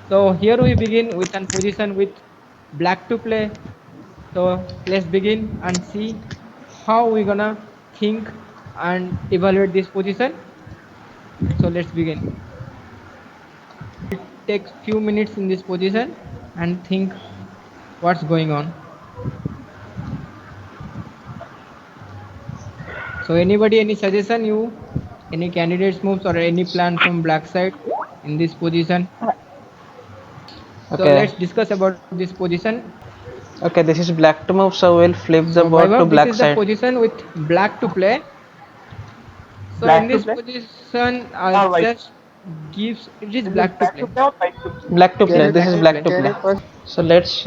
So here we begin with an position with black to play. So let's begin and see how we're gonna think and evaluate this position. So let's begin. Take few minutes in this position and think what's going on. So anybody, any suggestion you, any candidates moves or any plan from black side in this position? So Okay. let's discuss about this position. Okay, this is black to move, so we'll flip the So board to Vaibhav, this black is the side. position with black to play. So in Black to this play position, or white? just gives it is Is it black to black to play. play or white to play? Black to It play. is This is black to black play. to can play. you first? So let's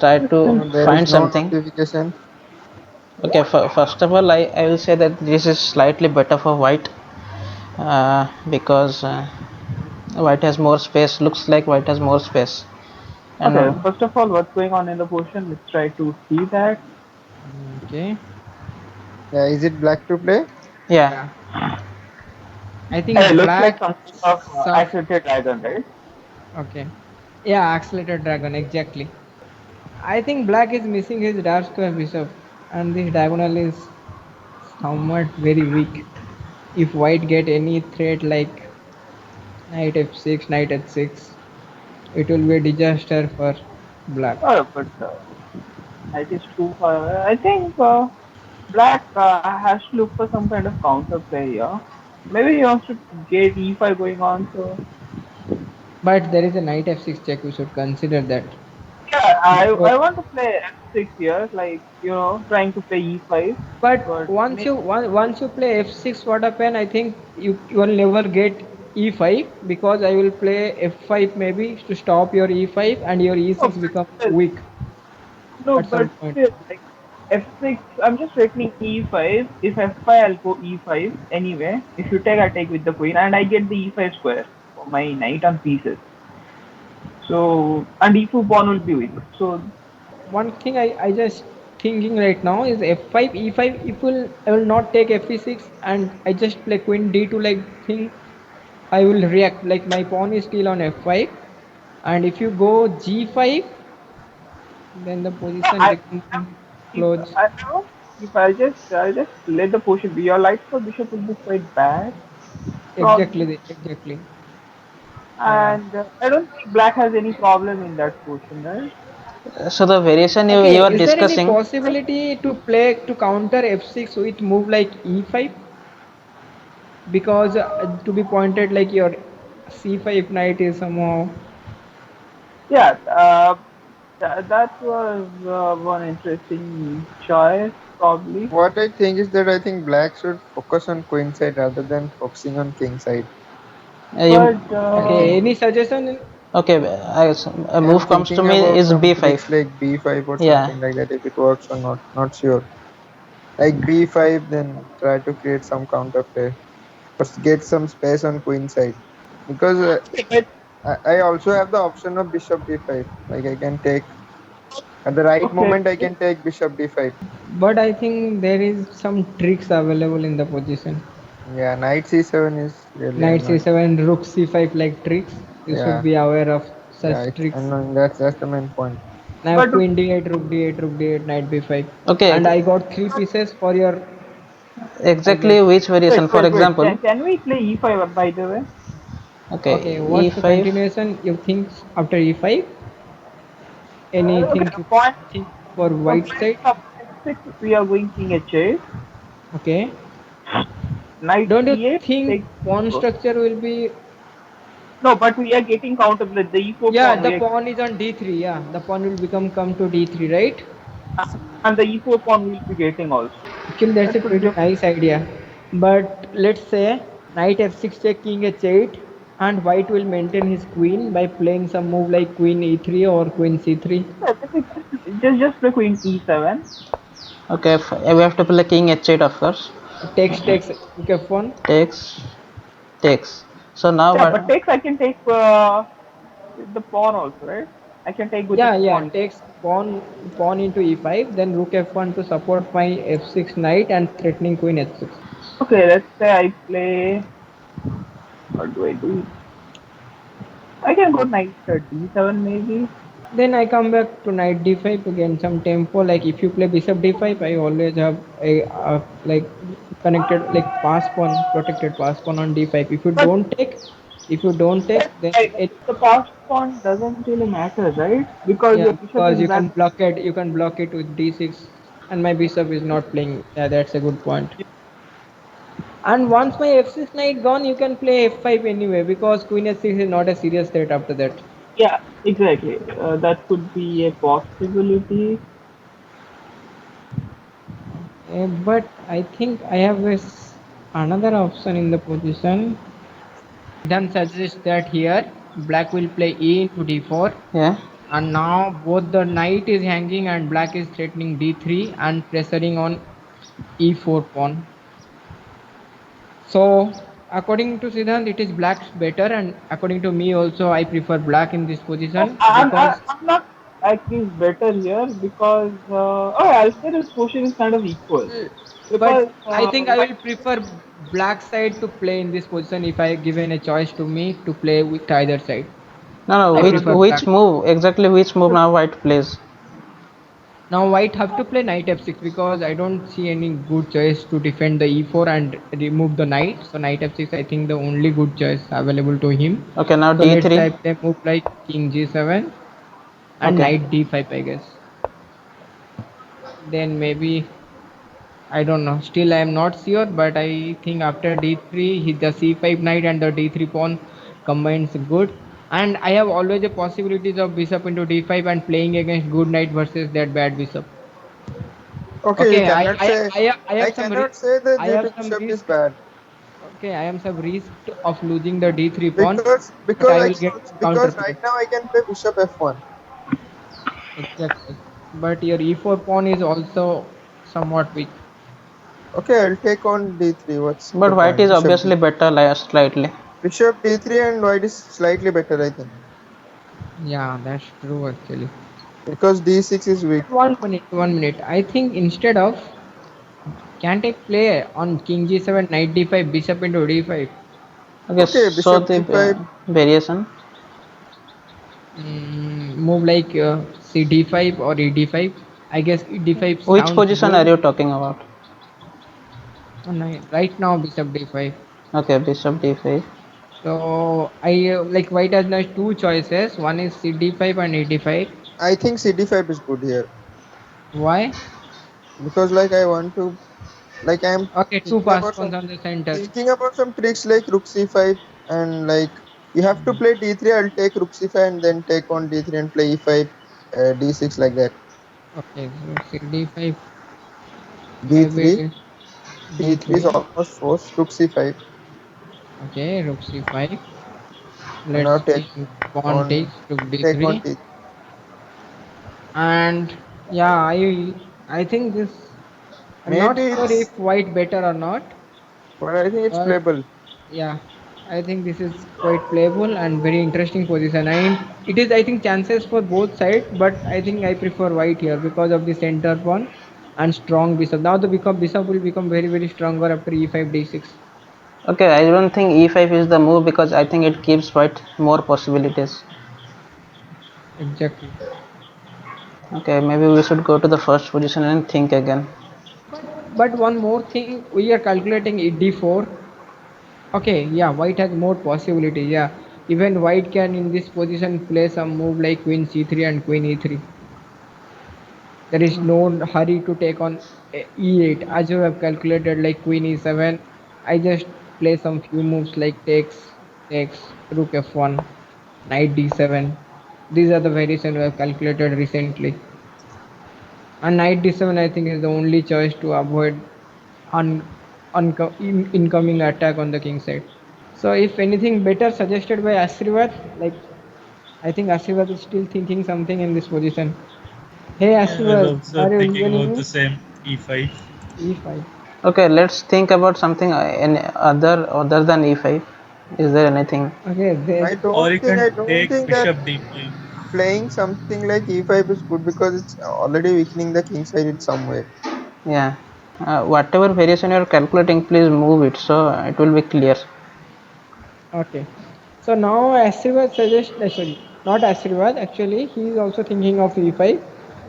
try to There is find no something. notification. Okay, first of all, I will say that this is slightly better for white because white has more space. Looks like white has more space. And Okay, first of all, what's going on in the position? Let's try to see that. Okay. Yeah, is it black to play? yeah, Yeah. I It think looks like black some sort of some accented dragon, right? okay. Yeah, accelerated dragon, exactly. I think black is missing his dark square bishop and this diagonal is somewhat very weak. If white get any threat like knight f6, knight h6, it will be a disaster for black. Oh, but that is true. I think black has to look for some kind of counter play here. Maybe he wants to get e5 going on. So But there is a knight f6 check, we should consider that. yeah, So, I want to play f6 here, like trying to play e5, but but once you play f6, what happen? I think you will never get e5 because I will play f5 maybe to stop your e5 and your no, e6 but becomes still, weak no, at some but point. still, like f6. I'm just threatening e5. If f5, I'll go e5 anyway. If you take, I take with the queen, and I get the e5 square for my knight on pieces. So and e4 pawn will be weak. So One thing I just thinking right now is f5 e5 if will I will not take fe6 and I just play queen d2 like thing I will react like my pawn is still on f5 and if you go g5 then the position I becomes if close. I know if I just let the position be, your light for bishop will be quite bad probably, Exactly. Yeah. and I don't think black has any problem in that position, right? so the variation you Okay, are is there any discussing. possibility to play to counter f6 with move like e5 because to be pointed like your c5 knight is somehow Yeah, that was one interesting choice probably, What I think is that I think black should focus on queen side rather than focusing on king side. You but okay. Any suggestion? okay? A I am move comes to thinking me about is some b5. tricks like b5 or Yeah. something like that if it works or not. Not sure. Like b5, then try to create some counter play or get some space on queen side. Because but I also have the option of bishop d5. Like I can take at the right okay, moment I can take bishop d5. But I think there is some tricks available in the position. Yeah, knight c7 is really Knight annoying. c7, rook c5 like tricks. You should Yeah, be aware of such yeah, it's tricks. annoying. That's the main point. Now but queen d8, rook d8, rook d8, knight b5. Okay. And I got three pieces for your, I guess. Exactly which variation? For wait, example, can we play e5 by the way? okay, Okay, what's the e5. continuation you think after e5? Okay, Anything the you point think for the white point side? of f6, we are going king h8, Okay. knight Don't you e8 think takes pawn e4. structure will be? No, but we are getting counter with the e4 Yeah, pawn. the We are pawn is on d3. Yeah, the pawn will become come to d3, right? and the e4 pawn will be getting also. Actually, that's a That could be pretty a nice idea. But let's say knight f6 check king h8 and white will maintain his queen by playing some move like queen e3 or queen c3. just play queen e7. Okay, we have to play king h8 of course. Takes rook f1. Takes, takes. So now Yeah, but what? takes I can take with the pawn also, right? I can take with the Yeah, pawn. takes pawn into e5, then rook f1 to support my f6 knight and threatening queen h6. Okay, let's say I play. What do I do? I can go knight d7 maybe. Then I come back to knight d5 to gain some tempo. Like if you play bishop d5, I always have a like connected like pass pawn, protected pass pawn on d5. But If you don't take, then it the pass pawn doesn't really matter, right? Because yeah your bishop because is back. you can block it with d6, and my bishop is not playing. Yeah, that's a good point. And once my f6 knight gone, you can play f5 anyway because queen h6 is not a serious threat after that. Yeah, exactly. That could be a possibility. But I think I have this another option in the position. Then suggests that here black will play e into d4, Yeah. and now both the knight is hanging and black is threatening d3 and pressuring on e4 pawn. So according to Siddhant, it is black's better, and according to me also, I prefer black in this No, position because I'm not actually better here because Alcaraz's position is kind of equal. but Because I think I like will prefer black side to play in this position if I given a choice to me to play with either side. No, no. I prefer black. Which move exactly? Which move now white plays? Now white have to play knight f6 because I don't see any good choice to defend the e4 and remove the knight. So knight f6 I think the only good choice available to him. Okay, now So let's d3. say play move like king g7 and Okay. knight d5 I guess. Then maybe I don't know. Still I am not sure, but I think after d3 the c5 knight and the d3 pawn combines good. And I have always a possibilities of bishop into d5 and playing against good knight versus that bad bishop. Okay, you Okay, cannot say. I I have some cannot say the I have g2 some bishop is risk. bad Okay, I am some risk of losing the d3 pawn, but because I I will get can counter because right play. now I can play bishop f1. Exactly. But your e4 pawn is also somewhat weak. Okay, I'll take on d3. What's the But white point? is obviously better, slightly. Bishop d3 and white is slightly better, I think, Yeah, that's true actually. because d6 is weak. But 1 minute, 1 minute. I think instead of can take play on king g7, knight d5, bishop into d5. Okay, Okay, so bishop the g5. variation. Move like c d5 or e d5. I guess e d5 Which sounds position are good. you talking about? Right now bishop d5. Okay, bishop d5. So I like white has now two choices. One is c d5 and e d5. I think c d5 is good here Why? because like I want to like I'm Okay, two thinking pass about pawns on the center. some tricks like rook c5 and like you have to play d3. I'll take rook c5 and then take on d3 and play e5, d6 like that. Okay, so c d5 d3 maybe d3 is d3. almost forced. Rook c5 Okay, rook c5. and Let's now see. Pawn on takes rook take on d3. d3. And yeah, I think this. I'm not Maybe sure it's, if white better or not, but I think it's but playable. yeah, I think this is quite playable and very interesting position. I mean, it is I think chances for both sides, but I think I prefer white here because of the center pawn and strong bishop. Now the bishop will become very stronger after e5 d6. Okay, I don't think e5 is the move because I think it gives white more possibilities. Exactly. Okay, maybe we should go to the first position and think again. But one more thing, we are calculating d4. Okay, yeah, white has more possibility. Yeah, even white can in this position play some move like queen c3 and queen e3. There is no hurry to take on e8 as you have calculated like queen e7. I just play some few moves like takes, rook f1, knight d7. These are the variations we have calculated recently. And knight d7 I think is the only choice to avoid incoming attack on the king side. So if anything better suggested by Asrivat, like I think Asrivat is still thinking something in this position. Hey Yeah, I'm Asrivat, also are you thinking joining about me? the same e5. E5. Okay, let's think about something any other than e5. Is there anything? Okay, Or then or you can I don't take think that bishop d5. playing something like e5 is good because it's already weakening the king side in some way. Yeah. Whatever variation you're calculating, please move it so it will be clear. okay. So now Asrivad suggests, sorry, not Asrivad, actually, he is also thinking of e5.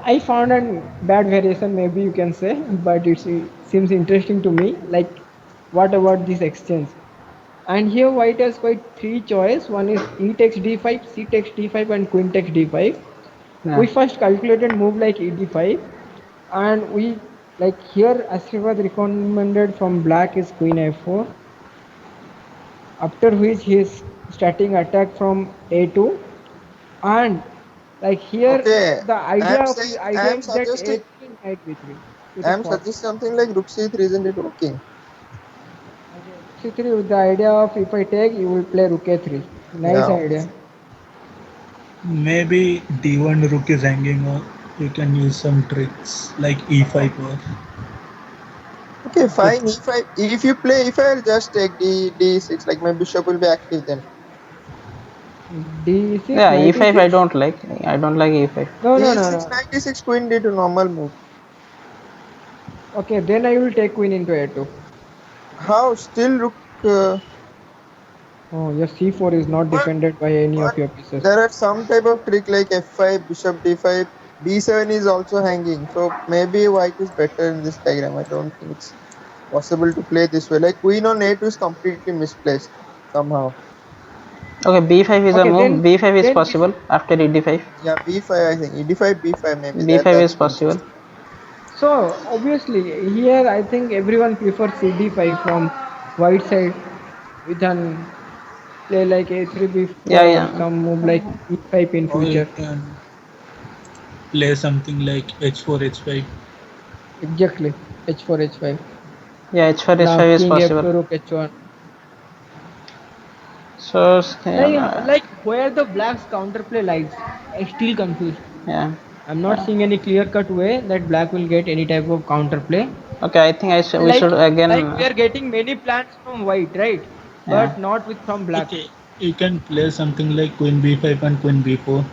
I found a bad variation, maybe you can say, but it seems interesting to me. Like, what about this exchange? And here white has quite three choice. One is e takes d5, c takes d5, and queen takes d5. Yeah. We first calculated move like e d5, and we like here Asrivad recommended from black is queen a4, after which he is starting attack from a2, and like here Okay, the idea I'm of saying, idea I'm is that suggesting, a3 knight b3 with a I'm fork. suggesting something like rook c3, isn't it working? Okay, rook c3 with the idea of if I take, you will play rook a3. Nice Yeah. idea. Maybe d1 rook is hanging, or you can use some tricks like e5 or Okay, Okay, fine. If you play if I'll just take d6, like my bishop will be active then. d6, Yeah, knight e5 I e6. don't like. I don't like e5. No, no, no, D6, no. knight d6, queen d2, normal move. Okay, then I will take queen into a2. How still rook? Uh, Oh, your c4 is not but defended by any of but your pieces. there are some type of trick like f5, bishop d5, b7 is also hanging. So maybe white is better in this diagram. I don't think it's possible to play this way. Like queen on a2 is completely misplaced somehow. Okay, b5 is a Okay, move. b5 is then this possible after e5. Yeah, b5 I think. e5, b5 maybe. b5 That's is the possible. interesting. so obviously here I think everyone prefers cd5 from white side with an play like a3 Yeah, b4 or yeah. some move like e5 in or you future. can play something like h4 h5. Exactly. h4 h5. Yeah, h4 Now h5 is king possible. f2 rook h1. So Like where the black's counterplay lies, I'm still confused. yeah. I'm not seeing any clear cut way that black will get any type of counterplay. Okay, I think we Like should again. like we are getting many plans from white, right? Yeah. But not with from black. Okay, you can play something like queen b5 and queen b4.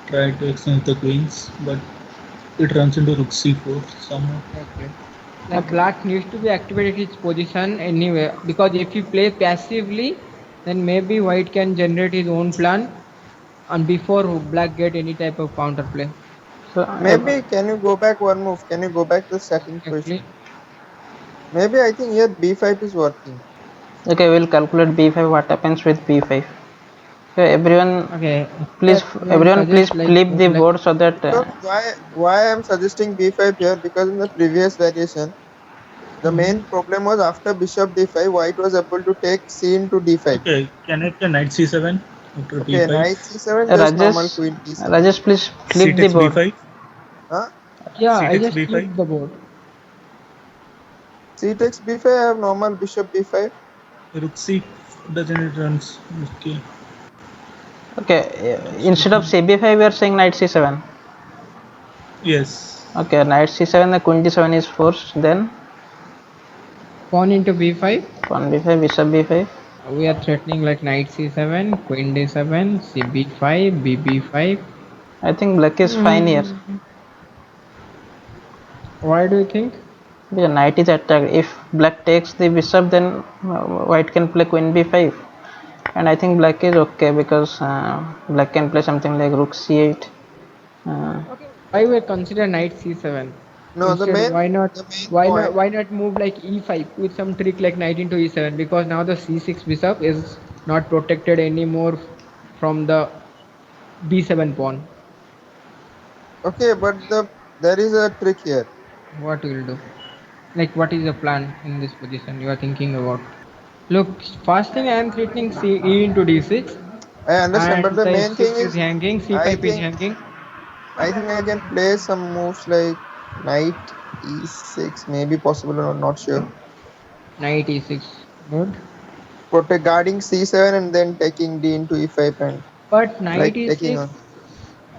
Try to exchange the queens, but it runs into rook c4 somehow. Exactly. Like Okay. black needs to be activated its position anyway, because if you play passively, then maybe white can generate his own plan and before black get any type of counterplay. So Maybe can you go back one move? Can you go back to the starting Exactly. position? Maybe I think here b5 is working. okay, we'll calculate b5. What happens with b5? Okay, everyone, Okay. please, Everyone everyone, please suggest like flip move the like board so that. Because why I'm suggesting b5 here? Because in the previous variation, the Mhm. main problem was after bishop d5, white was able to take c into d5. Okay, can I play knight c7 after Okay, b5? knight c7, just normal queen d7. Rajesh, please C flip the takes board. b5. Huh? yeah, C I takes just b5. flipped the board. C takes b5, I have normal bishop b5. Rook c doesn't it runs? Okay, Okay, that's instead of taking. cb5, we are saying knight c7. Yes. Okay, knight c7, the queen d7 is forced. Then Pawn into b5. pawn b5, bishop b5. We are threatening like knight c7, queen d7, cb5, bb5. I think black is fine here. Why do you think? Yeah, knight is attacked. If black takes the bishop, then white can play queen b5. And I think black is okay because black can play something like rook c8. Uh, Okay. Why we consider knight c7? No, Instead, why not? the main Why not? point. Why not move like e5 with some trick like knight into e7? Because now the c6 bishop is not protected anymore from the b7 pawn. Okay, but there is a trick here. What will do? Like, what is the plan in this position you are thinking about? Look, first thing I am threatening e into d6, I understand, but and the the main thing f6 is is, hanging, I c5 is think hanging, I think I can play some moves like knight e6, maybe possible or not sure. knight e6. Good. Protect guarding c7 and then taking d into e5 and But knight like taking e6, on.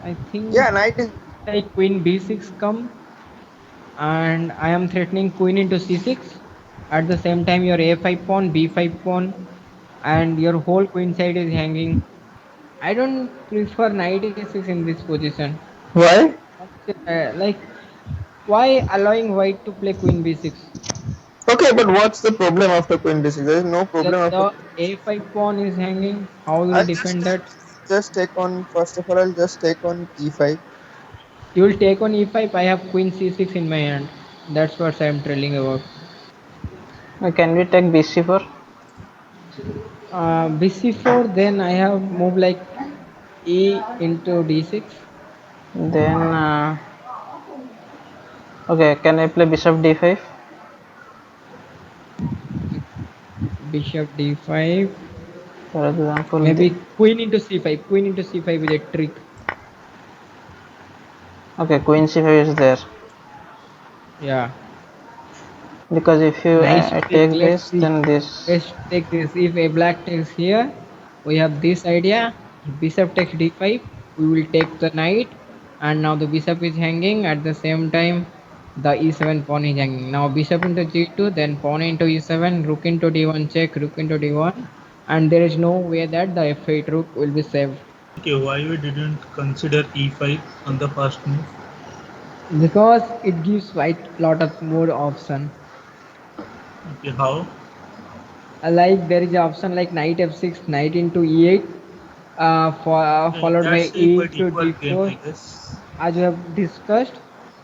I think Yeah, knight is like queen b6 come, and I am threatening queen into c6. At the same time, your a5 pawn, b5 pawn, and your whole queen side is hanging. I don't prefer knight e6 in this position. why? Like, why allowing white to play queen b6? Okay, but what's the problem after queen d6? There is no The, problem after. the a5 pawn is hanging. How will I'll you defend that? just take on, first of all, I'll just take on e5. You will take on e5. I have queen c6 in my hand. That's what I'm telling about. Can we take bc4? bc4. Then I have moved like e into d6. Then okay, can I play bishop d5? Bishop d5. For example, Maybe queen into c5. Queen into c5 with a trick. okay, queen c5 is there, Yeah. because if you Nice trick. take Let's this, see. then this. Let's take this. If a black takes here, we have this idea. Bishop takes d5. We will take the knight, and now the bishop is hanging. At the same time, the e7 pawn is hanging. Now bishop into g2, then pawn into e7, rook into d1 check, rook into d1, and there is no way that the f8 rook will be saved Okay, why we didn't consider e5 on the first move? because it gives white lot of more option. Okay, how? Like there is an option like knight f6, knight into e8, followed by That's a e quite to equal game, d4. I guess. As we have discussed,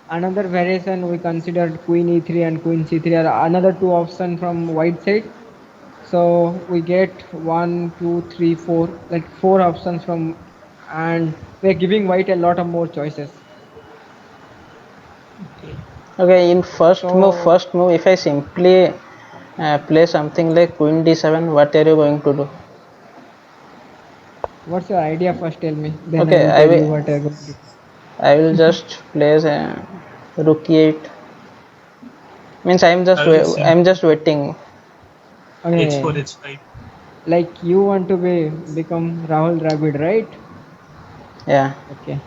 another variation we considered queen e3 and queen c3 are another two options from white side. So we get one, two, three, four, like four options from, and we're giving white a lot of more choices. Okay. Okay, in So first move, if I simply play something like queen d7, what are you going to do? what's your idea first? Tell me, then I Okay, will tell you what I'm going to do. I will just place rook e8. Means I will I'm simply just waiting. h4, Okay, h5. like you want to become Rahul Dravid, right? Yeah. Okay.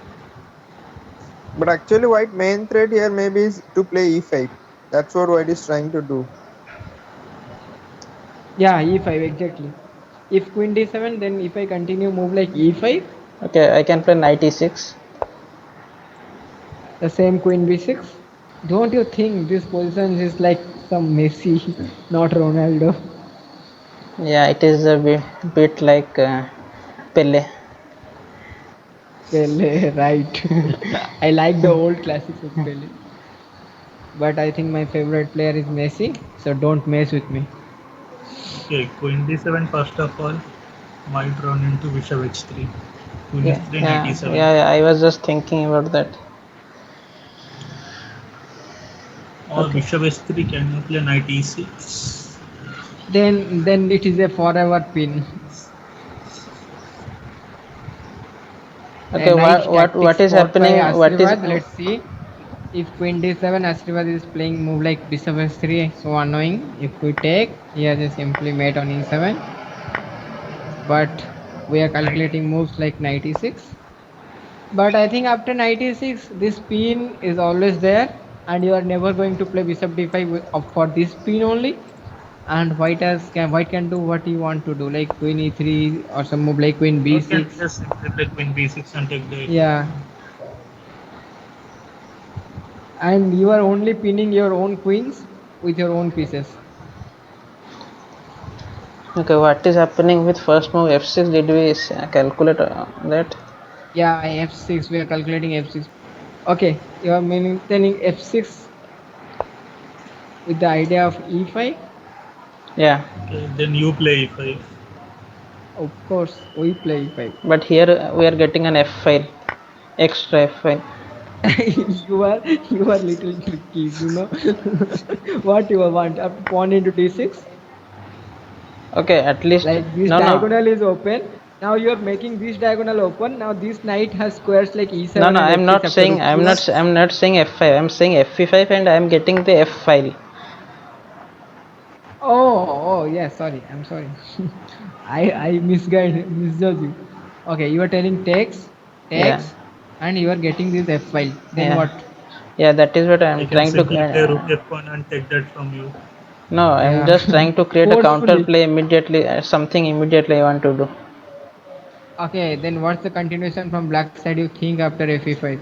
But actually, white main threat here maybe is to play e5. That's what white is trying to do. Yeah, e5 exactly. If queen d7, then if I continue move like e5, Okay, I can play knight e6. the same queen b6. Don't you think this position is like some Messi, not Ronaldo? Yeah, it is a bit like Pele. Pele, right? I like the old classics of Pele, but I think my favorite player is Messi. So don't mess with me. Okay, queen d7 first of all might run into bishop h3. Queen Yeah, h3, knight yeah, e7. yeah, yeah. I was just thinking about that. Or Okay. bishop h3, can you play knight e6? Then it is a forever pin. A Okay. nice What tactics is spot by happening? What is Ashravad. Let's see. If queen d7, Ashravad is playing move like bishop h3, so annoying. If we take, he has a simply mate on e7, but we are Knight. calculating moves like knight e6. But I think after knight e6, this pin is always there, and you are never going to play bishop d5 for this pin only. And white can do what you want to do, like queen e3 or some move like queen Or can we b6. just simply play queen b6 and take the f8 Yeah, pawn? and you are only pinning your own queens with your own pieces. okay? What is happening with first move f6? Did we calculate that? Yeah, f6. We are calculating f6. Okay, you are maintaining f6 with the idea of e5. Yeah. Okay, then you play e5. Of course, we play e5. But here we are getting an f file, extra f file. You are little tricky, what you want up pawn into d6, Okay, at least like this no, no, diagonal is open. Now you are making this diagonal open. Now this knight has squares like no, e7 no. and I'm f6 not after saying rook c1. I'm not saying f5. I'm saying f5, and I'm getting the f file. Oh, yeah, sorry, I'm sorry. I misjudge you. Okay, you are telling Yeah, text, and you are getting this f file. Then yeah, what? yeah. That is what I I'm can trying to. simply play rook f1 and take that from you. No, I'm Yeah, just trying to create a counter forcefully. play immediately. Something immediately I want to do. Okay, then what's the continuation from black side you think after f5?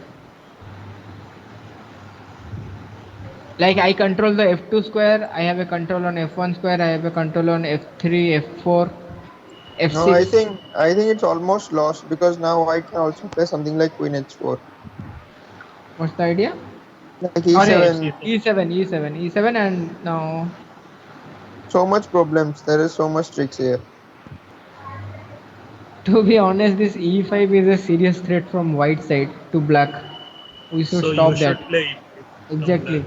Like I control the f2 square, I have a control on f1 square, I have a control on f3, f4, No, I f6. think it's almost lost because now white can also play something like queen h4, What's the idea? like Or hey, e7. C7. e7, and now So much problems. There is so much tricks here. to be honest, this e5 is a serious threat from white side to black. We should So you stop should that. play E5 from black. Exactly.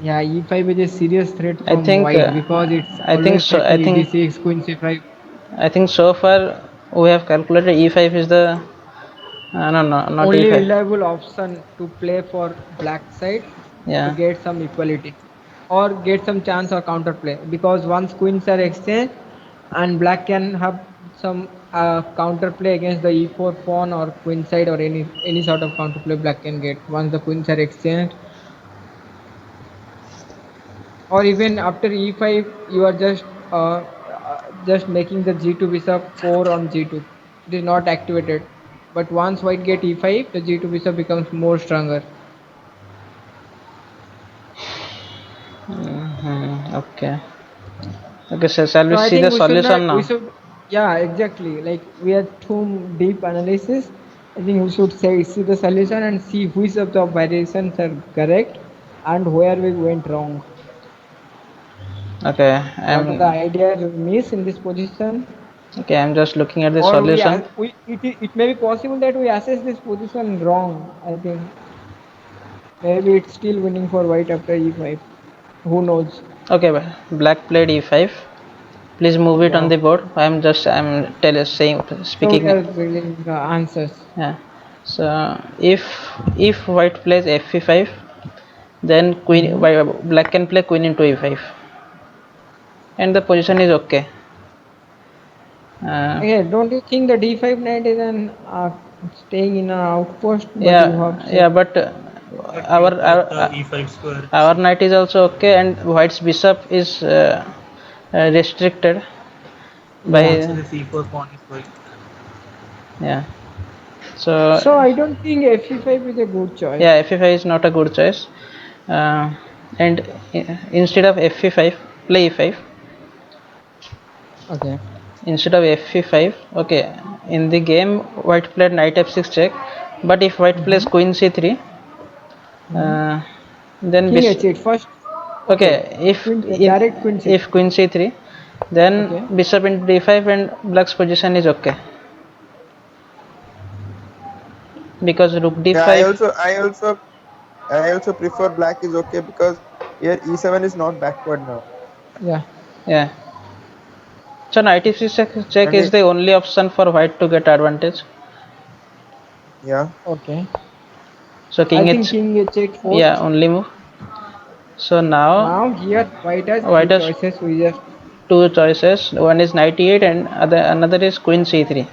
Yeah, e5 is a serious threat I from think white because it's I think always so. cycle ed6, queen c5. I think so far we have calculated e5 is the no, no, not Only e5. reliable option to play for black side to Yeah. get some equality or get some chance or counter play, because once queens are exchanged and black can have some counter play against the e4 pawn or queen side, or any sort of counter play black can get once the queens are exchanged. Or even after e5 you are just making the g2 bishop 4 on g2, it is not activated, but once white get e5 the g2 bishop becomes more stronger. Okay. Okay. So shall we So I see the think we should solution not we now? should yeah, exactly, like we are too deep analysis. I think we should say see the solution and see which of the variations are correct and where we went wrong, Okay. what are the ideas we miss in this position. I'm just looking at the Or solution. it may be possible that we assess this position wrong. I think maybe it's still winning for white after e5. Who knows? Okay. Black played e5. Please move it on Yeah. the board. I'm saying So we speaking. are reading the answers. Yeah. So if white plays f5, then Hmm. black can play queen into e5, and the position is okay. Okay, don't you think the d5 knight is an staying in an outpost? But you have Yeah, said but But our you our got the E5 square. our knight is also okay, and white's bishop is restricted yeah. Also, by this E4 pawn is weak. yeah. So So I don't think f5 is a good choice. yeah, f5 is not a good choice, uh, and instead of f5, play e5. Okay. Instead of f5, okay, in the game white played knight f6 check, but if white plays Mm-hmm. queen c3, Mm-hmm. uh, then King h8 first. okay, Okay. Queen direct queen if c3. queen c3, then Okay. bishop into d5 and black's position is okay, because rook Yeah, d5. I also prefer black is okay because here e7 is not backward now. Yeah. Yeah, so knight f6 check And is the only option for white to get advantage. yeah, Okay. So I king think h, king h8 yeah, first. only move. So now Now here white has three white has choices. We just two choices. One is knight e8 and another is queen c3.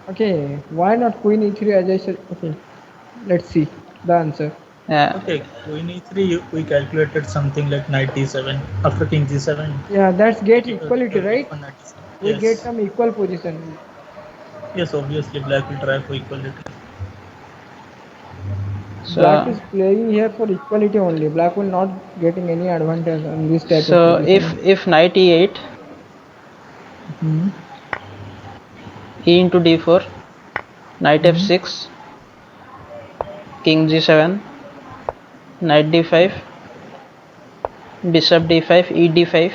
okay. Why not queen e3 as I said? Okay. Let's see the answer. Yeah. Okay, queen E3, we calculated something like knight D7 after king G7. Yeah, that's get equality, Equality right? for knight D7. We get Yes, some equal position. yes, obviously black will try for equality. Black So is playing here for equality only. Black will not getting any advantage on this type of so position. if knight e8, Hmm. e into d4, knight Hmm. f6, king g7, knight d5, bishop d5, e d5,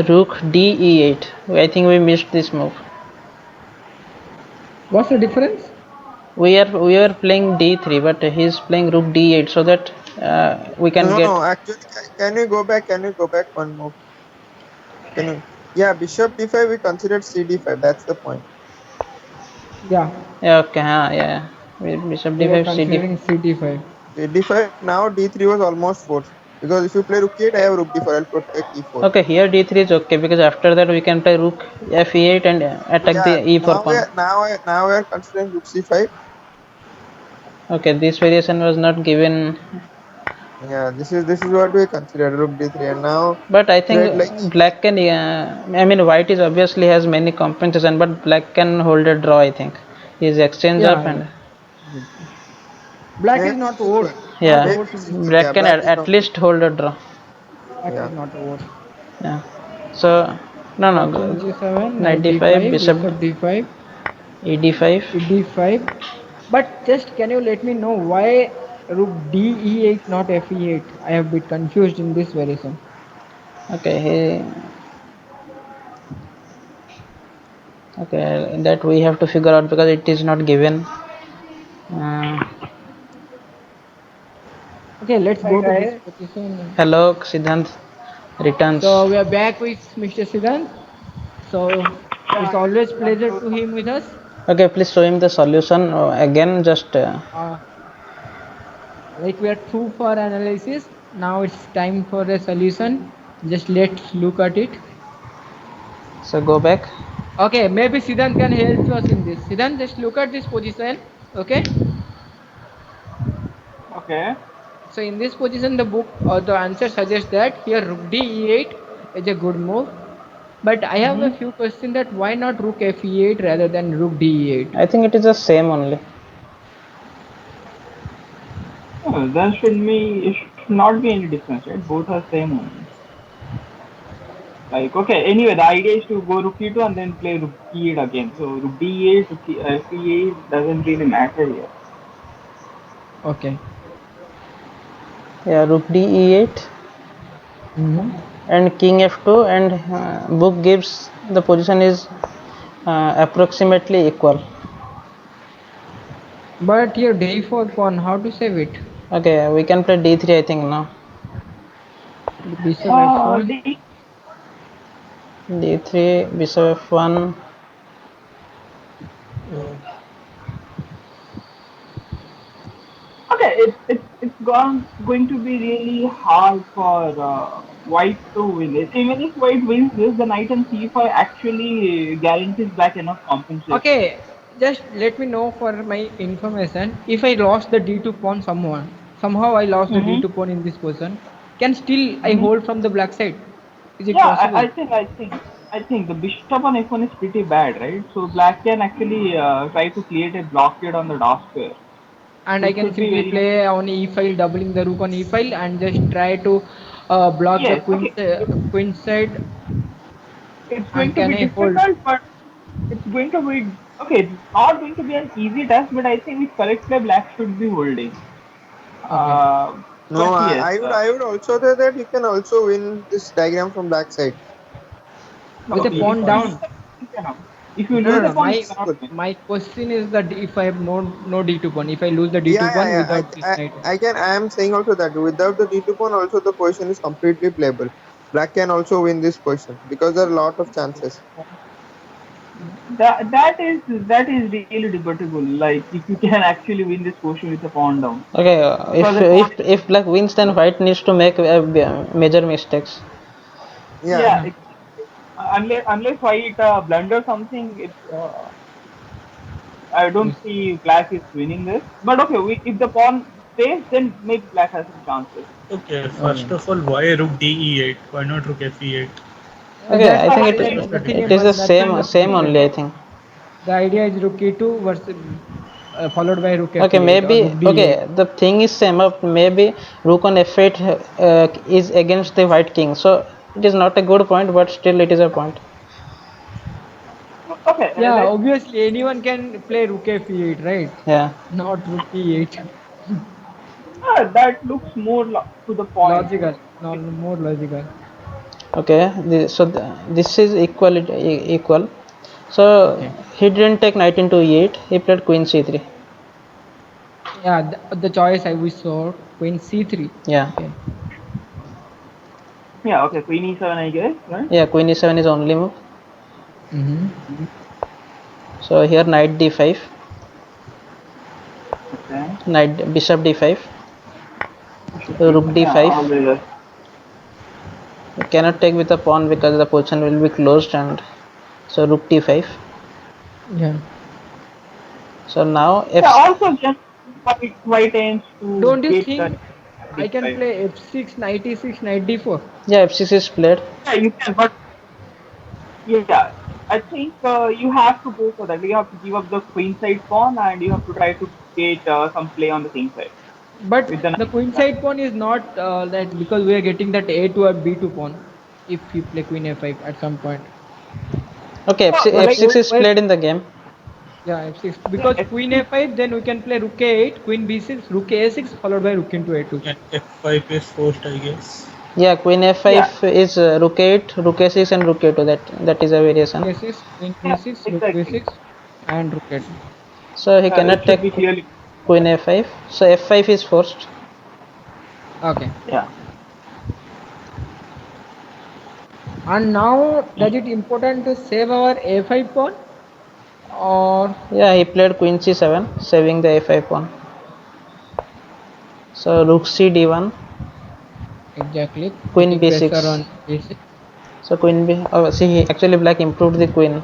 rook d e8. I think we missed this move. What's the difference? We are playing d3, but he's playing rook d8, so that we can no, get. actually, can you go back? Can you go back one more? Can you? Yeah, bishop d5 we considered c d5. That's the point. Yeah, Yeah, okay, yeah. Bishop we were d5, c d5. considering CT5. C d5 now d3 was almost forced because if you play rook e8, I have rook d4. I'll protect e4. Okay, here d3 is okay because after that we can play rook f8 and attack the Yeah, e4 pawn. now we are considering rook c5. Okay, this variation was not given, Yeah, this is what we considered rook d3, and now but I think thread like black can. I mean, white is obviously has many compensation, but black can hold a draw. I think his exchange Yeah, of yeah. and Black is Maybe, not worse. Not Yeah, worse in this black yeah, position. can black is at not. least hold a draw. Black Yeah. is not worse. Yeah. So no, So no, queen g7, knight 95 d5, bishop bishop d5, ed5. d5. But just can you let me know why rook de8 not fe8? I have been confused in this variation. Okay, okay, that we have to figure out because it is not given. Uh, Okay, let's Hi go to this guys. position. Hello, Siddhant returns. So we are back with Mr. Siddhant. So it's Yeah, always I'm pleasure so to him with us. Okay, please show him the solution again. Just Uh, like we are through for analysis. Now it's time for a solution. Just let's look at it. so go back. Okay, maybe Siddhant can help us in this. Siddhant, just look at this position. Okay. okay. So in this position, the book or the answer suggests that here rook d8 is a good move. But I have a Mm-hmm. few questions that why not rook fe8 rather than rook d8? I think it is the same only. Oh, then it should not be any difference, right? Both are same only. Like, okay, anyway, the idea is to go rook e2 and then play rook e8 again. So rook d8, fe8 doesn't really matter here. Okay. Yeah, rook d8 Mm-hmm. and king f2 and book gives the position is approximately equal. But here d4 pawn, how to save it? Okay, we can play d3 I think now. Bishop f1. D d3 bishop f1. Okay, it's going to be really hard for white to win it. Even if white wins this, the knight and c5 actually guarantees black enough compensation. Okay, just let me know for my information. If I lost the d2 pawn somehow I lost the Mm-hmm. d2 pawn in this position, can still I Mm-hmm. hold from the black side? Is it Yeah, possible? I think the bishop on f1 is pretty bad, right? So black can actually try to create a blockade on the dark square, And I which can could be simply very play on e file, doubling the rook on e file, and just try to block the yes. Okay, queen side. it's going And to can be I hold? difficult, but it's going to be okay. It's not going to be an easy task, but I think with correct play, black should be holding. Okay. No, But yes, I would also say that you can also win this diagram from black side. With no. a If pawn you lose down. the pawn, you cannot. If you No, lose no, the no. pawn, you My cannot win. my question is that if I have no d2 pawn, if I lose the Yeah, d2 yeah, pawn yeah. without this knight. I am saying also that without the d2 pawn, also the position is completely playable. Black can also win this position because there are a lot of chances. That is really debatable. Like if you can actually win this portion with a pawn down, Okay, because if the pawn. if black wins, then white needs to make major mistakes. Yeah, Yeah, Yeah. unless white blunder something, I don't Yes. see black is winning this. But okay, if the pawn stays, then maybe black has some chances. Okay, Okay. first of all, why rook d8? Why not rook fe8? Okay, That's I Oh, think I that's think nothing it is but the nothing same but same only I simple. think. The idea is rook e2 versus followed by rook Okay, f8 or maybe rook d8. okay. The thing is same up. Maybe rook on f8 is against the white king, so it is not a good point, but still it is a point. okay. Yeah, Let's. obviously anyone can play rook f8, right? Yeah. Not rook e8. That looks more to the point. Logical, not more logical. Okay. This is equal. So Okay. he didn't take knight into e8. He played queen c3. Yeah, the choice I we saw queen c3. Yeah. Okay. Yeah, okay. Queen e7, I guess, right? Yeah. Queen e7 is only move. Mm-hmm. So here knight d5, Okay. knight bishop d5, rook Yeah, d5. always. You cannot take with a pawn because the position will be closed, and so rook d5. Yeah. So now Yeah, f also just white aims to Don't you get the think I can d5. play f6, knight e6, knight d4? yeah f6 is played. Yeah, you can, but yeah, I think you have to go for that. You have to give up the queen side pawn and you have to try to get some play on the king side But with the the queen side pawn is not that, because we are getting that a2 or b2 pawn if you play queen a5 at some point. Okay, But like f6 is where, played in the game. yeah, f6, yeah, because queen a5, then we can play rook a8, queen b6, rook a6, followed by rook into a2. And F5 is forced, I guess. Yeah, queen yeah, f5 is rook 8, rook a6, and rook a2. That is a Rook variation. a6, queen yeah, b6, rook exactly. b6, and rook a2. So he It cannot should take be clearly. queen f5. So f5 is forced. Okay. Yeah. And now, does it important to save our a5 pawn, or Yeah, he played queen c7, saving the a5 pawn. So rook c d1, exactly queen putting pressure b6. on a6? So queen b. Oh, see, actually black improved the queen.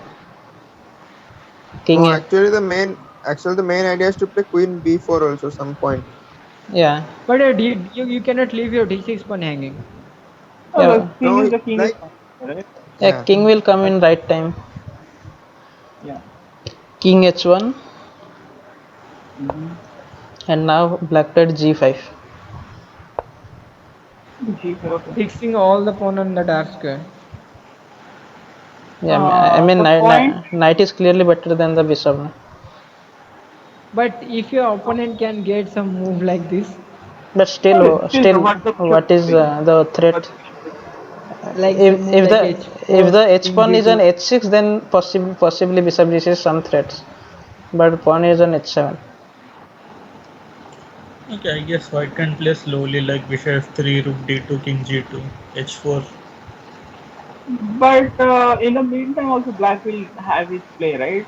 No, King a. actually the main idea is to play queen b4 also some point. Yeah, But you cannot leave your d6 pawn hanging. No, the yeah, thing No, is the king is like fine, right? yeah. yeah. King will come in right time. Yeah. King h1, Mm-hmm. and now black played g5. G4, okay. Fixing all the pawn on the dark square. Yeah, I mean The point. knight is clearly better than the bishop. But if your opponent can get some move like this, But Still, still, what the bishop what is is doing? the What threat? the bishop is like the move If like the if h4, the h king pawn is on g2. h6, then possibly bishop g6 some threats. But pawn is on h7. Okay, I guess white can play slowly like bishop f3, rook d2, king g2, h4. But in the meantime, also black will have his play, right?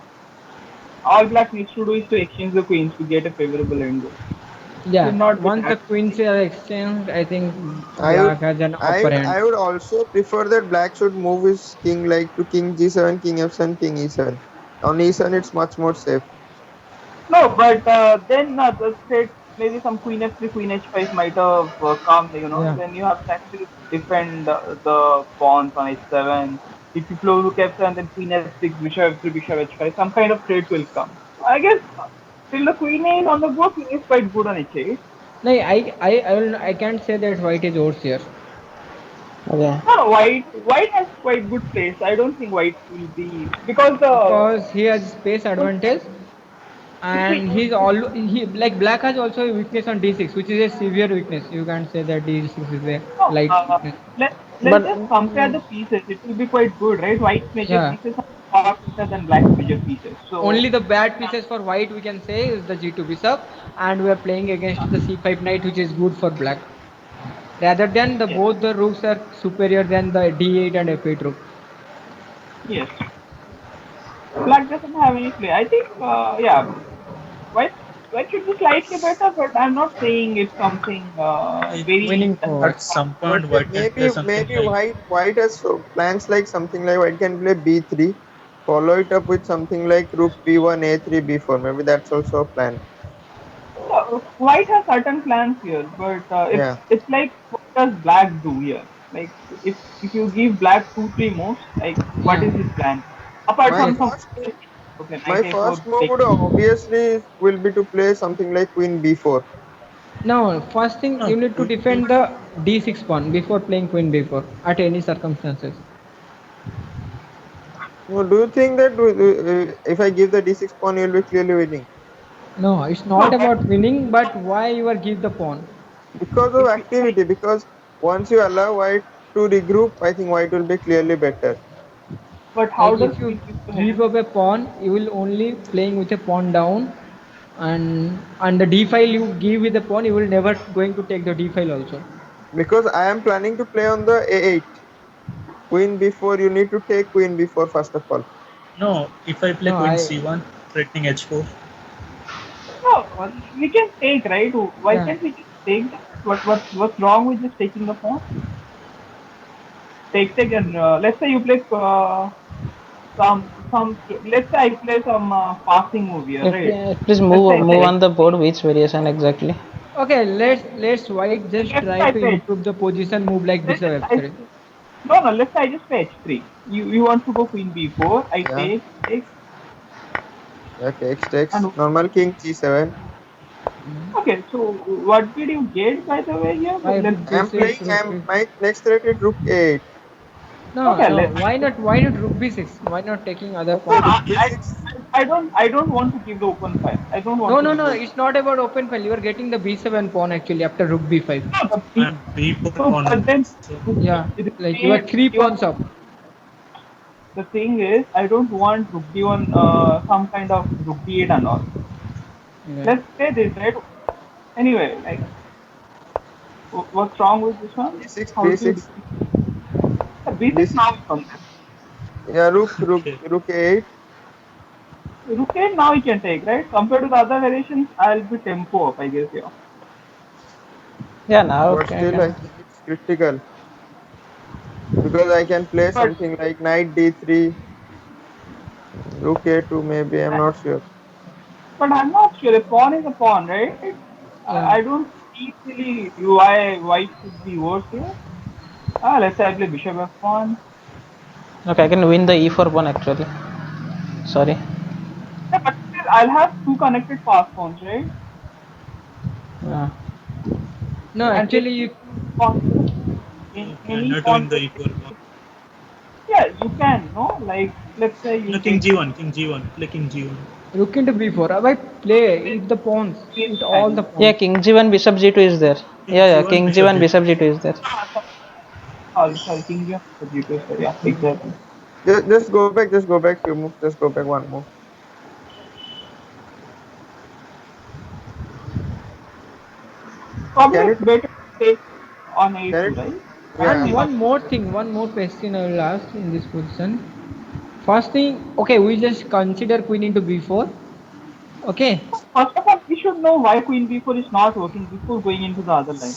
All black needs to do is to exchange the queens to get a favorable angle. Should Yeah, not be once the that. queens are exchanged, I think I would black has an upper hand. I would also prefer that black should move his king like to king g7, king f7, king e7. On e7 it's much more safe. No, but then the threat, maybe some queen f3, queen h5 might have come, Yeah. then you have to actually defend the pawns on h7. If you play rook f7, then queen f6, bishop f3, bishop h5, some kind of threat will come. I guess till the queen is on the go, king is quite good on h8. No, I can't say that white is worse here, Okay. No, white has quite good place. I don't think white will be because the because he has space advantage, if we and he like black has also a weakness on d6, which is a severe weakness. You can't say that d6 is a no, light weakness. let's But just compare the pieces. It will be quite good, right? White's major Yeah. pieces are far better than black's major pieces. So Only the bad pieces for white we can say is the g2 bishop, and we are playing against the c5 knight, which is good for black. Rather than the yes, both the rooks are superior than the d8 and f8 rook. yes, black doesn't have any play. I think yeah, white white should be slightly better, but I'm not saying it's something I very Winning for At white. some But point, white can play something maybe like white has plans like something like white can play b3, follow it up with something like rook b1, a3, b4. Maybe that's also a plan. white has certain plans here, but Yeah. it's like what does black do here? Like if you give black 2 3 moves, like what Yeah. is his plan? Apart My from some first move okay, my knight a4 first move take. would obviously will be to play something like queen b4. Now, first thing no, you need to defend the d6 pawn before playing queen b4 at any circumstances. No, do you think that if I give the d6 pawn, you'll be clearly winning? No, it's No, not about winning, but why you are give the pawn. Because of if you like, activity. Because once you allow white to regroup, I think white will be clearly better. but how Like does if you queen b4 give help? up a pawn, you will only playing with a pawn down, and the d file you give with the pawn, you will never going to take the d file also. Because I am planning to play on the a8. Queen b4, you need to take queen b4 first of all. no. If I play No, queen I c1, threatening h4. No, we can take right. Why yeah. can't we just take that? What's wrong with just taking the pawn? Take and let's say you play some. Let's say I play some passing move here, right? Please Let's say I move play. on the board. Which variation exactly? Okay, let's white just Let's try say I to play. improve the position move like Let's bishop say I f3. No, no. Let's say I just play h3. You want to go queen b4. I Yeah. take, Yeah, takes. and Normal king g7. okay. So what did you get by the way here? Why rook Let's I'm b6, playing. rook I'm b... my next threat is rook 8. No, okay. no. Why not rook b6? Why not taking other No, Okay, pawn? no, rook b6. I don't want to give the open file. I don't want No, to no, give no. the It's not about open file. You are getting the b7 pawn actually after rook b5. no, the And B4 so pawn but then also. Yeah, like you are repeat three even pawns up. the thing is I don't want rook d1 some kind of rook d8 and all. Yeah. Let's say this right. Anyway, like what's wrong with this one? b6, How do you b6, defeat the b6 b6. now from there? Yeah, Okay. rook 8. Rook 8 now you can take right. Compared to the other variations, I'll be tempo up I guess here. Yeah, now But okay, I still, I can. think it's critical because I can play But something like knight d3, rook a2. Maybe I'm not sure. but I'm not sure. A pawn is a pawn, right? Yeah. I don't see really why white should be worse here. Let's say I play bishop f1. Okay, I can win the e4 pawn actually. Sorry. Yeah, but still, I'll have two connected pass pawns, right? Yeah. No, And actually you... pawn, You any cannot pawn win the can E4 pawn. take. Yeah, you can, no? Like, let's say No, you king take G1, king G1, play king G1. rook into b4. Why play? Eat the pawns. Eat all the time. Yeah, pawns. king g1 bishop g2 is there. King Yeah, G1, king bishop g1 G2. bishop g2 is there. Sorry, king G for G2, sir. Yeah, exactly. Just go back. Just go back. Few moves. Just go back one move. Probably Can it's it? better to take on Can A2, it? right? Yeah. And one more question I will ask in this position. First thing, okay, we just consider queen into b4. Okay, First of all, we should know why queen B4 is not working before going into the other line.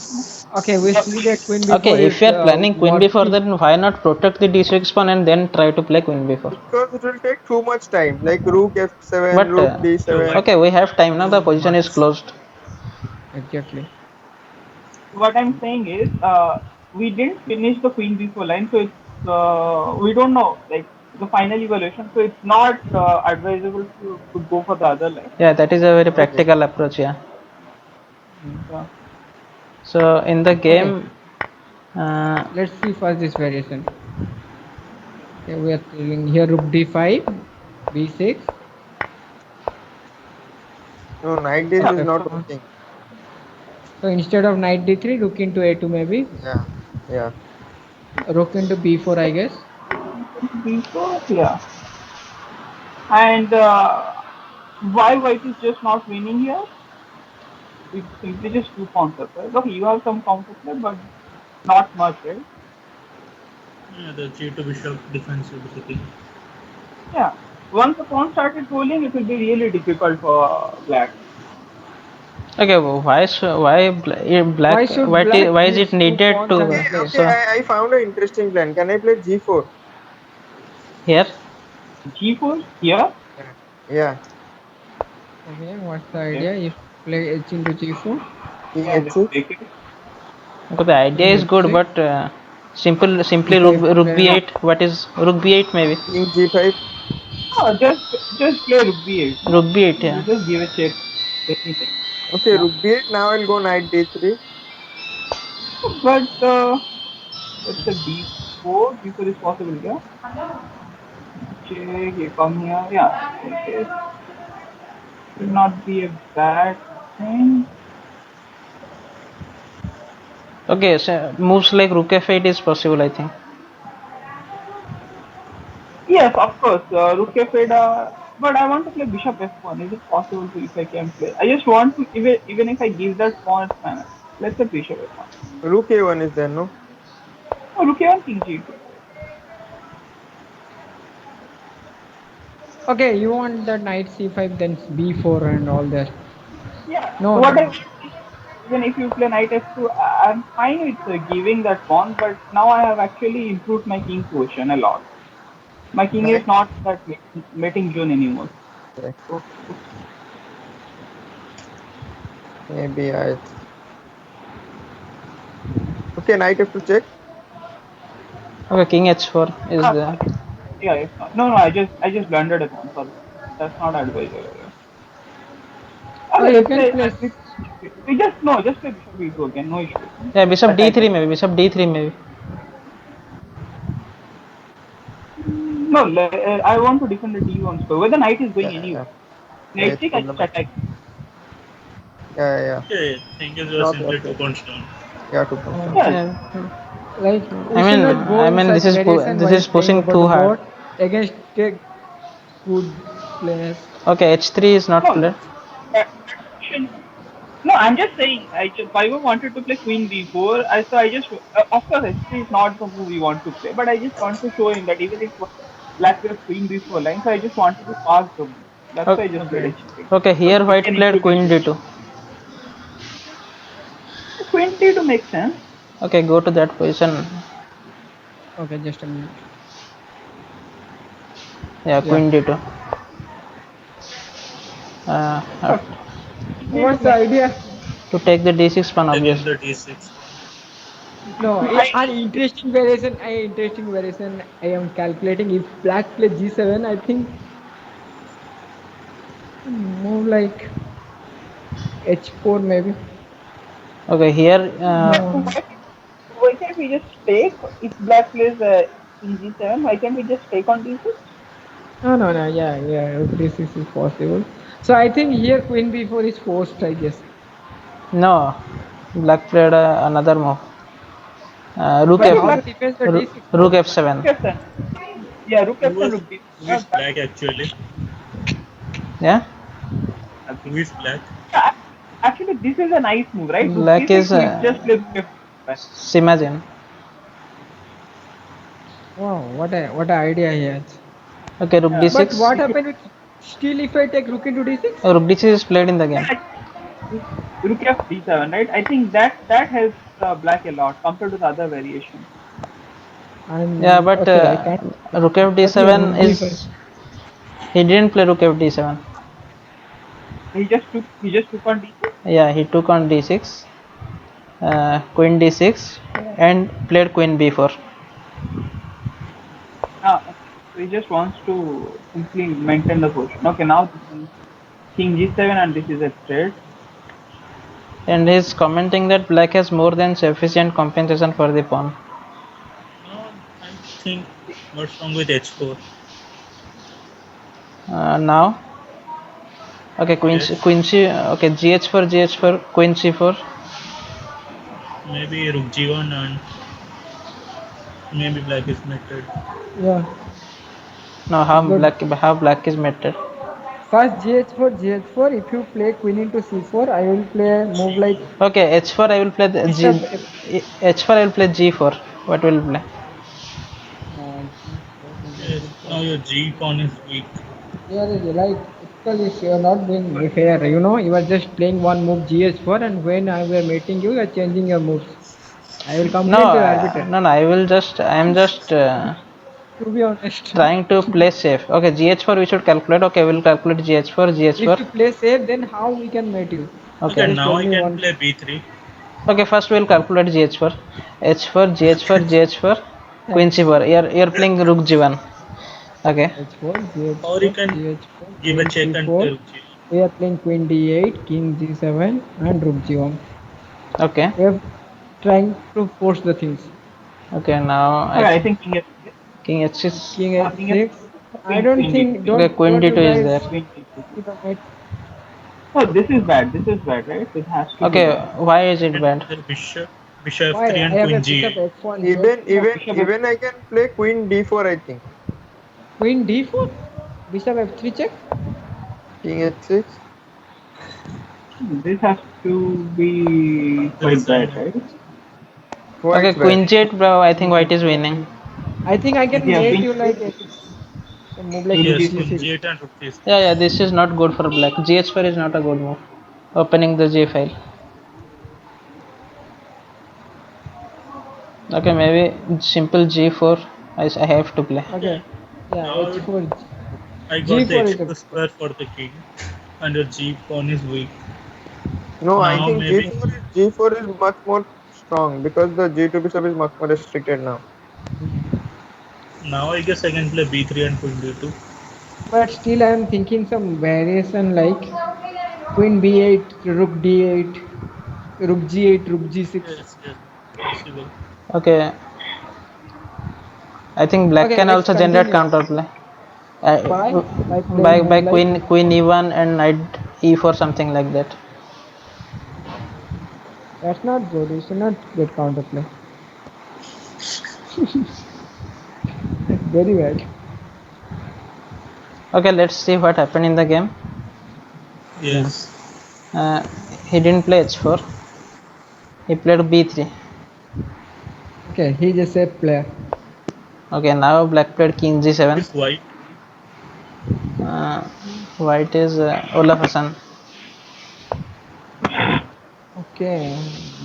okay, we The, see that queen Okay, b4 if is you are planning queen b4, working. then why not protect the d6 pawn and then try to play queen b4? Because it will take too much time. Like rook f7, But rook Yeah, d7. white okay, we have time now. The too position is much. closed. Exactly. what I'm saying is, we didn't finish the queen B4 line, so it's we don't know like the final evaluation. So it's not advisable to go for the other line. Yeah, that is a very Okay. practical approach. Yeah. Yeah. So in the Okay, game, uh, let's see first this variation. Okay, we are telling here rook d5, b6, No, knight this Yeah. is not f1. working. So instead of knight d3, rook into a2 maybe, Yeah. Yeah. rook into b4 I guess. B4, yeah. And why white is just not winning here? It's simply just two pawns up, right? Okay, you have some counterplay, but not much, right? Yeah, the G2 bishop defense will be sitting. Yeah. Once the pawn started rolling, it will be really difficult for black. okay, Why black should black why is it gives two needed pawns to and Okay. play? Okay. so I found an interesting plan. Can I play g4? here? G4 here. Yeah. Yeah. Okay, what's the Okay. idea? If play h into g4, King Yeah, let's h6. take it. Okay, the idea king is good, h6. but simply Okay, rook play b8. What is rook b8 maybe? King g5. No, just play rook b8. No, Rook b8, you yeah. just give a check. Anything. Okay. Yeah. Rook b8. Now I'll go knight d3. But let's say b4. B4 is possible. Yeah. Check. You come here. Yeah. Okay. Should not be a bad thing. Okay, so moves like rook f8 is possible, I think. Yes, of course. Rook f8. But I want to play bishop f1. Is it possible to if I can play? I just want to even if I give that pawn, it's fine. Let's say bishop f1. Rook a1 is there, no? Oh, rook a1, king g2. Okay, you want the knight c5, then b4 and all that. Yeah. No, What I no. want is even if you play knight f2, I'm fine with giving that pawn. But now I have actually improved my king position a lot. My king is Knight. not that mating zone anymore. Okay. So, Maybe I. Okay. Knight f2 check. Okay, king h4 is Ah, there. yeah, it's not. No, I just blundered a pawn. Sorry, that's not advice. Oh, Okay, you let's can say place. we just no, just play bishop e2 again. No issues. Yeah, bishop d3 Attacking. maybe. Bishop d3 maybe. No, I want to defend the d1 square. Where the knight is going Yeah, anyway. yeah. Yeah, Knight it's check, I just problematic. attack. Yeah, yeah. Yeah, thing is, you're Not simply worth 2 it. points down. Yeah, 2 points down. Yeah, Yeah. Like I we should mean, not go I in mean, such variation this while is playing pushing over too the hard. board against a good players. Okay, h3 is not no, played. action. No, I'm just saying. Paivo wanted to play queen b4. I just of course h3 is not the move we want to play, but I just want to show him that even if black plays queen b4 line, so I just wanted to pass the move. That's why I just played Okay. h3. Okay, So here he white can played implement queen it. d2. Queen d2 makes sense. Okay, go to that position. Okay, just a minute. Yeah, Yeah. queen d2. Uh, uh, Okay. What's the idea? to take the d6 pawn, Taking obviously. the d6 pawn. No, I, an interesting variation. I am calculating if black play g7. I think move like h4 maybe. Okay, here. No, why can't we just take if black plays king g7? Why can't we just take on d6? no. Yeah. This is possible. So I think here queen b4 is forced. I guess. No, black played another move. Rook But Maybe f how black to defend the rook, d6 rook pawn? f7. f7. Yeah, rook f7, rook d. Who is black actually? Yeah, Who is black? Yeah, actually, this is a nice move, right? Rook black d6, is we just play rook f7. Simagin. Wow, what a idea he has. Okay, rook Yeah. But d6. what happened with still if I take rook into d6? Rook d6 is played in the game. Yeah, rook f d7, right? I think that helps black a lot compared to the other variation. Yeah, And but okay, I can't. rook f But yeah, rook d7 d5. is, he didn't play rook f d7. He just took on d6. Yeah, he took on d6, queen d6, and played queen b4. Ah, okay. So he just wants to simply maintain the position. Okay, now this is king g7 and this is a threat. And he's commenting that black has more than sufficient compensation for the pawn. No, I think what's wrong with h4? Now, okay, Yes, queen c, okay, gh4, queen c4. maybe rook g1 and maybe black is mated. Yeah, Now, good. how black is mated. First gh4. If you play queen into c4, I will play move like g4. Okay, h4 I will play the bishop. h4 I will play g4. What will play? G4 is a Yes, good now point. your g pawn is weak. Like typically you are not being fair. You are just playing one move gh4, and when I were meeting you, you are changing your moves. I will No, complain to your arbiter. no. I am just To be honest, trying to play safe. Okay, gh4 we should calculate. Okay, we'll calculate gh4, if gh4. you play safe, then how we can mate you? Okay, Okay, Just now tell I me can one. play b3. okay. First we'll calculate gh4, h4, gh4, gh4, queen Thanks. c4. You're playing rook g1. Okay, H4, Or you GH4, can GH4, give a Queen check and play C4. rook g1. We are playing Queen D8, King G7, and Rook G1. okay, We are trying to force the things. okay. Now Okay, I think king f6. king h6. King King f6. H6. I Queen don't queen d2. think. Okay, queen Don't you d2 is guys there. Queen d2. see the mate? Oh, this is bad. This is bad, right? It has to be Okay, bad. why is it And bad? the bishop Why? f3 I and have a queen bishop g8. F1 here. Even No, even bishop f. even I can play queen d4. I think Queen D4. Bishop F3 check. king h6. This has to be quite bad, Resign. right? Okay, Quite bad. queen g8, bro. I think white is winning. I think I can Yeah, mate queen you like a move like queen Rook Yes, d6. queen G6. g8 and rook g6. Yeah, this is not good for black. gh4 is not a good move. Opening the g file. Okay, maybe simple g4 I have to play. Okay. Yeah, Now H4. I got the G4 is a h2 good square for the king, and your g pawn is weak. No, I Now think maybe G4 is much more strong because the G2 bishop is much more restricted now. Now I guess I can play b3 and queen d2. But still, I am thinking some variation like queen b8, rook d8, rook g8, rook g6. Yes, yes, possible. Okay, I think black Okay, can let's also generate continue. counterplay. By Uh, by playing by move like queen e1 and knight e4, something like that. that's not good. You should not get counterplay. It's very bad. Okay, let's see what happened in the game. Yeah. Yes. Uh, he didn't play h4. He played b3. Okay, he's a safe player. Okay, now black played king g7. It's white. Uh, white is Olaf Hassan. Okay,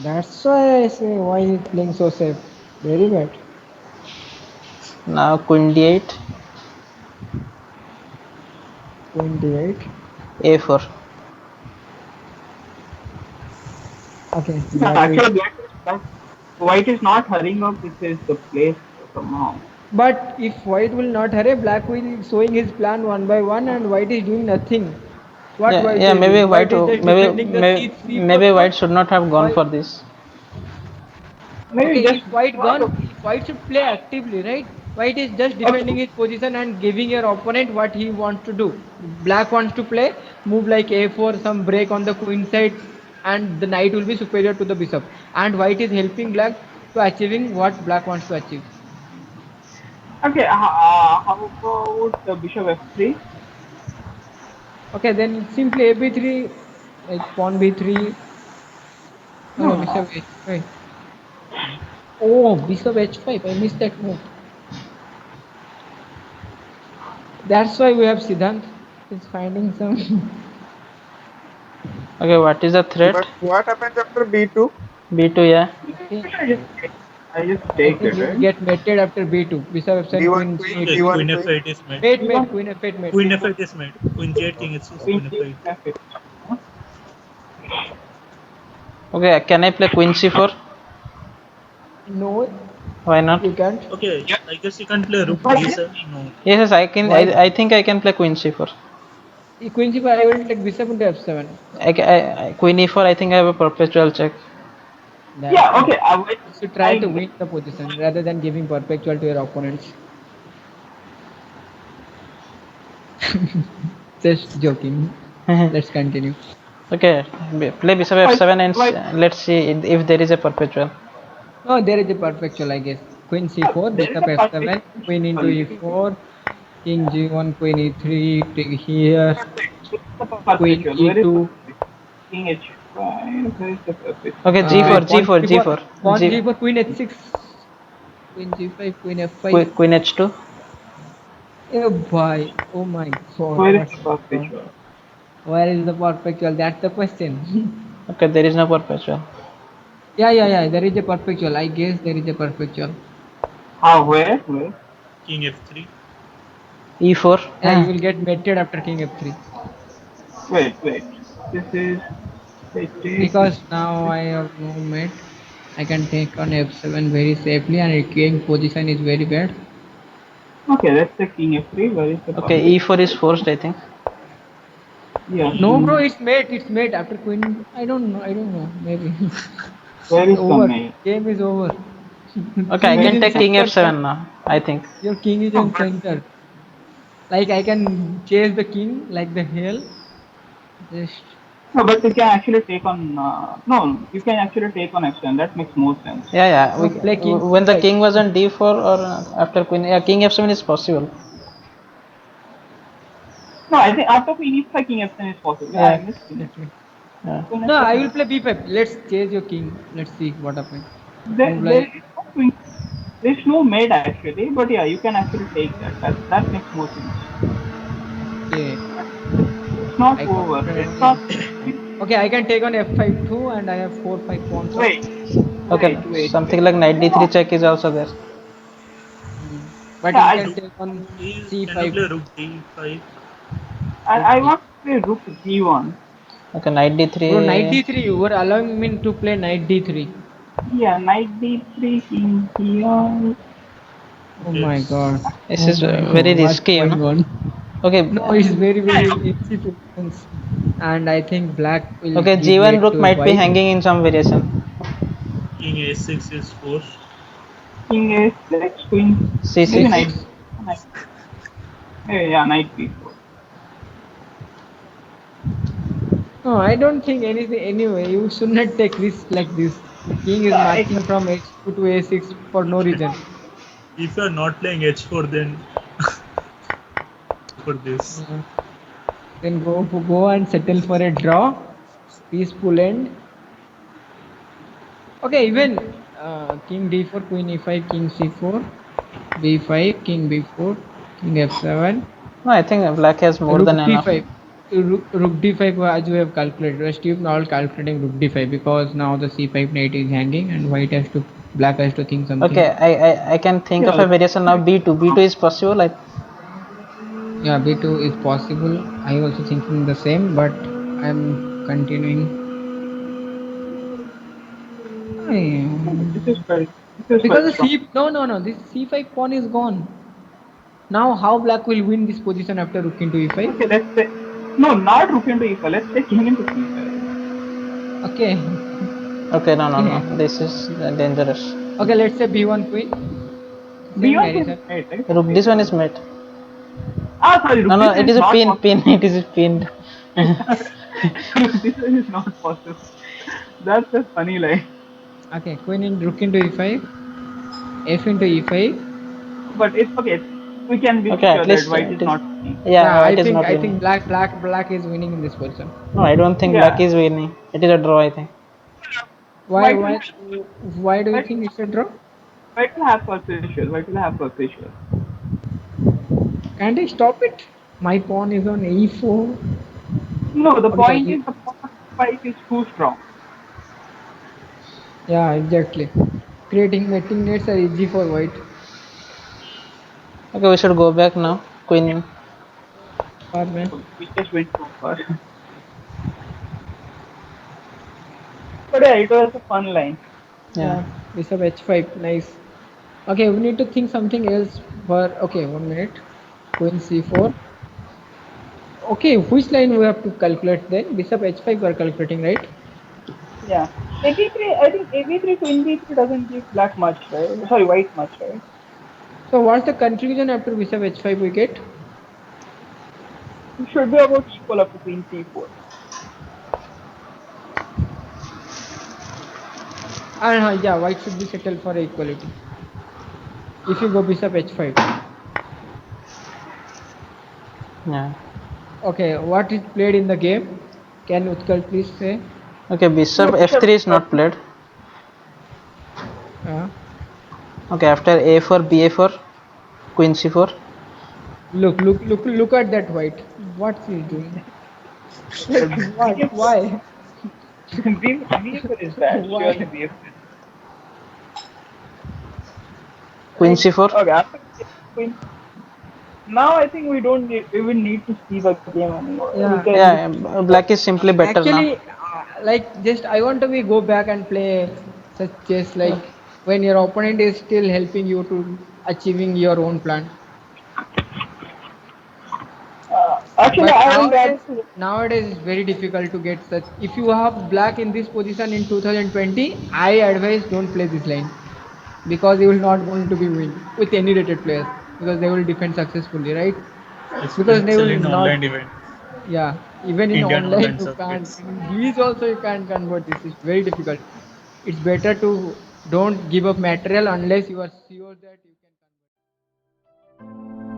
that's why I say why he's playing so safe. Very bad. Now queen d8, Queen d8. a4. Okay, Yeah, black will. actually, white is not hurrying up with his the place somehow. But if white will not hurry, black will showing his plan one by one, and white is doing nothing. What Yeah, white yeah. is Maybe doing? White white, is just defending the c4 maybe pawn. white should not have gone While for this. Maybe okay, just if white should play actively, right? White is just defending okay. his position and giving your opponent what he wants to do. Black wants to play move like a4, some break on the queen side, and the knight will be superior to the bishop. And white is helping black to achieving what black wants to achieve. Okay, how about the bishop f3? Okay, then simply a b3, like pawn b3. No, Okay, no. bishop h5. Oh, bishop h5. I missed that move. That's why we have Siddhant. He's finding some. Okay, what is the threat? But what happens after b2? b2, yeah. I just I take think it, he will right? get mated after b2. Bishop f7, d1 queen queen, g8. Okay, d1 queen queen. f8 is made. Mate, Even mate, queen f8, mate. Queen f8 is made. Queen j8 king h6, queen queen takes f8. f8. Okay, can I play queen c4? No, Why not? you can't. Okay, Yeah. I guess you can play rook But d7. No. Yes, yes, I can. Why? I think I can play queen c4. Queen c4, I will take bishop into f7. Queen e4. I think I have a perpetual check. That's yeah, good. okay. You should try to win the position rather than giving perpetual to your opponents. Just joking. Let's continue. Okay, play bishop f7 and let's see if there is a perpetual. No, there is a perpetual, I guess. Queen c4, There is bishop a f7, queen into e4, king g1, queen e3, take here, queen perpetual. Where is the e2, king h5? Where is the perpetual? Okay, uh, g4, pawn g4, g4, g4, pawn g, g4, queen h6, queen g5, queen f5. queen h2. Oh boy, oh my god, Where is what's the going on? perpetual? Where is the perpetual? That's the question. Okay, there is no perpetual. Yeah, there is a perpetual. I guess there is a perpetual. Ah, where? Where? King f3. e4. Yeah, you will get mated after king f3. Wait. This is. Wait, take. Because now I have no mate. I can take on f7 very safely and king position is very bad. Okay, that's the king f3. Where is the Okay, perpetual? e4 is forced, I think. Yeah. No bro, it's mate after queen. I don't know. Maybe. Where It's is the over. main? Game is over. Okay, I King is can in take king center. f7 now, I think. Your king is No, in but center. Like I can chase the king like the hell. Just no, but you can actually take on. No, you can actually take on f7. That makes more sense. Yeah, yeah. no play king When the c5. king was on d4 or after queen, yeah, king f7 is possible. No, I think after queen e5, king f7 is possible. Yeah, I Yeah, missed queen Let me. yeah. f7. No, I will play b5. Let's chase your king. Let's see what happens. Move There like is no queen. There's no maid actually, but yeah, you can actually take that. That makes more sense. okay. It's not I over. It's confidently not. okay, I can take on f5 too, and I have 4-5 pawns up. Wait, Okay, something like knight d3 check is also there. But Yeah, you I can do. take on Can you play c5. rook d5? I want to play rook g1. Okay, knight Bro, knight d3. d3. You were allowing me to play knight d3. Yeah, knight d3, king here. Oh my Yes. god. This Oh is my very god. What's risky, you know. going on? Okay, No, it's very, very easy positions. And I think black will okay. give G1 weight rook to might be white. hanging in some variation. King a6 is 4. King A6, Queen. Maybe C6. Knight. C6. Knight. Yeah, Knight B4. No, I don't think anything. Anyway, you should not take risks like this. The king is Yeah, marching from h2 to a6 for no reason. If you are not playing h4, then for this. Yeah. Then go and settle for a draw, peaceful end. Okay, even king d4, queen e5, king c4, b5, king b4, king f7, No, I think black has more rook than enough. d5. Rook d5 as you have calculated. Rest you not calculating rook d5 because now the c5 knight is hanging and black has to think something. Okay, I can think of yeah. a variation now. B2. B2 is possible. Like, Yeah, b2 is possible. I also thinking the same, but I'm continuing. This is quite. This is Because quite the strong. no, this c5 pawn is gone. Now how black will win this position after rook into e5? Okay, let's say. No, not rook into e5. Let's say king into c5. Okay. okay, no, no, Okay. no. This is dangerous. Okay, let's say b1 queen. Same B1 queen variation. is mate, right? Rook. This one is mate. Ah, sorry, No, rook no. this It is is a not pin. possible. Pin. It is pinned. Rook this is not possible. That's a funny line. Okay, queen in rook into e5, f into e5. But it's okay. We can be okay, sure at that least white it is is. not winning. Yeah, Yeah, it is not I winning. think black is winning in this position. No, I don't think black Yeah, is winning. It is a draw. I think. Why white will why have, why do you white, think it's a draw? white will have purple. White will have purple. Can't I stop it? My pawn is on e4. No, the Okay, point is the pawn white is too strong. yeah, exactly. Creating mating nets are easy for white. Okay, we should go back now. Queen. For me. We just went too far. But yeah, it was a fun line. Yeah. Yeah, bishop h5, nice. Okay, we need to think something else for, okay, 1 minute. Queen c4. Okay, which line we have to calculate then? Bishop h5 we are calculating, right? Yeah. AB3, I think AB3 queen B3 doesn't give black much, right? Sorry, white much, right? So what's the conclusion after bishop h5 we get? It should be about equal up to queen C4. And yeah, white should be settled for equality. If you go bishop h5. Yeah. Okay, what is played in the game? Can Utkal please say? Okay, bishop No, bishop f3 is not played. Uh, Okay, after a4, ba4, queen c4. look at that white. What's he doing? Like what? Why? B4 is bad. Surely Why? B4 is Queen like c4. okay. After queen, now I think we don't need, we will need to see the game anymore. We Yeah. can Yeah, just black is simply better now. Actually, like just I want to be go back and play such chess like when your opponent is still helping you to achieving your own plan. actually But I am glad. nowadays it's very difficult to get such. If you have black in this position in 2020, I advise don't play this line because you will not going to be win with any rated players because they will defend successfully, right? Because they will Especially in not. online event, Yeah, even in Indian online online you can't. circuits. In Greece also you can't convert this. It's very difficult. It's better to don't give up material unless you are sure that you can convert.